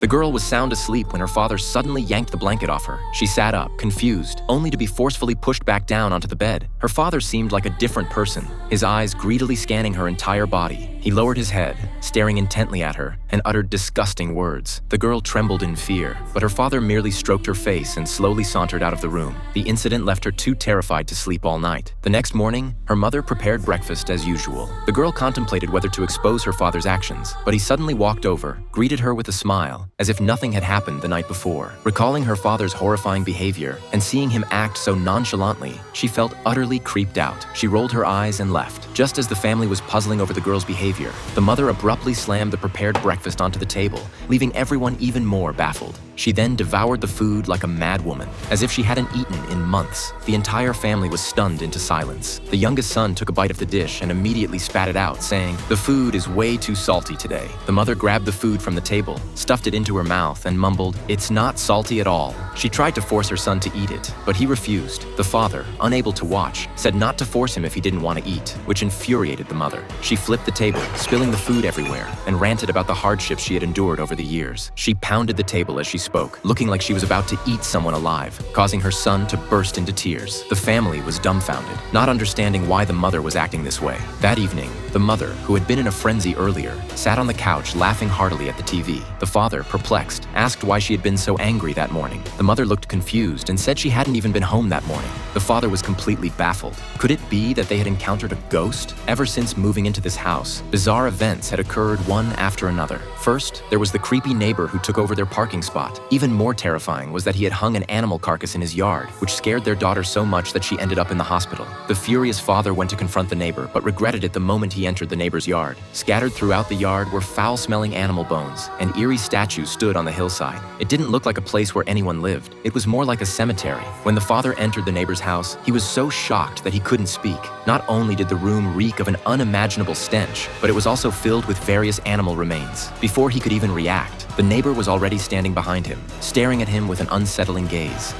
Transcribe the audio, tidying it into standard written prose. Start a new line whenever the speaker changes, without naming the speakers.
The girl was sound asleep when her father suddenly yanked the blanket off her. She sat up, confused, only to be forcefully pushed back down onto the bed. Her father seemed like a different person, his eyes greedily scanning her entire body. He lowered his head, staring intently at her, and uttered disgusting words. The girl trembled in fear, but her father merely stroked her face and slowly sauntered out of the room. The incident left her too terrified to sleep all night. The next morning, her mother prepared breakfast as usual. The girl contemplated whether to expose her father's actions, but he suddenly walked over, greeted her with a smile, as if nothing had happened the night before. Recalling her father's horrifying behavior and seeing him act so nonchalantly, she felt utterly creeped out. She rolled her eyes and left. Just as the family was puzzling over the girl's behavior, the mother abruptly slammed the prepared breakfast onto the table, leaving everyone even more baffled. She then devoured the food like a madwoman, as if she hadn't eaten in months. The entire family was stunned into silence. The youngest son took a bite of the dish and immediately spat it out, saying, "The food is way too salty today." The mother grabbed the food from the table, stuffed it into her mouth, and mumbled, "It's not salty at all." She tried to force her son to eat it, but he refused. The father, unable to watch, said not to force him if he didn't want to eat, which infuriated the mother. She flipped the table, spilling the food everywhere, and ranted about the hardships she had endured over the years. She pounded the table as she spoke, looking like she was about to eat someone alive, causing her son to burst into tears. The family was dumbfounded, not understanding why the mother was acting this way. That evening, the mother, who had been in a frenzy earlier, sat on the couch laughing heartily at the TV. The father, perplexed, asked why she had been so angry that morning. The mother looked confused and said she hadn't even been home that morning. The father was completely baffled. Could it be that they had encountered a ghost? Ever since moving into this house, bizarre events had occurred one after another. First, there was the creepy neighbor who took over their parking spot. Even more terrifying was that he had hung an animal carcass in his yard, which scared their daughter so much that she ended up in the hospital. The furious father went to confront the neighbor, but regretted it the moment he entered the neighbor's yard. Scattered throughout the yard were foul-smelling animal bones, and eerie statues stood on the hillside. It didn't look like a place where anyone lived. It was more like a cemetery. When the father entered the neighbor's house, he was so shocked that he couldn't speak. Not only did the room reek of an unimaginable stench, but it was also filled with various animal remains. Before he could even react, the neighbor was already standing behind him, staring at him with an unsettling gaze.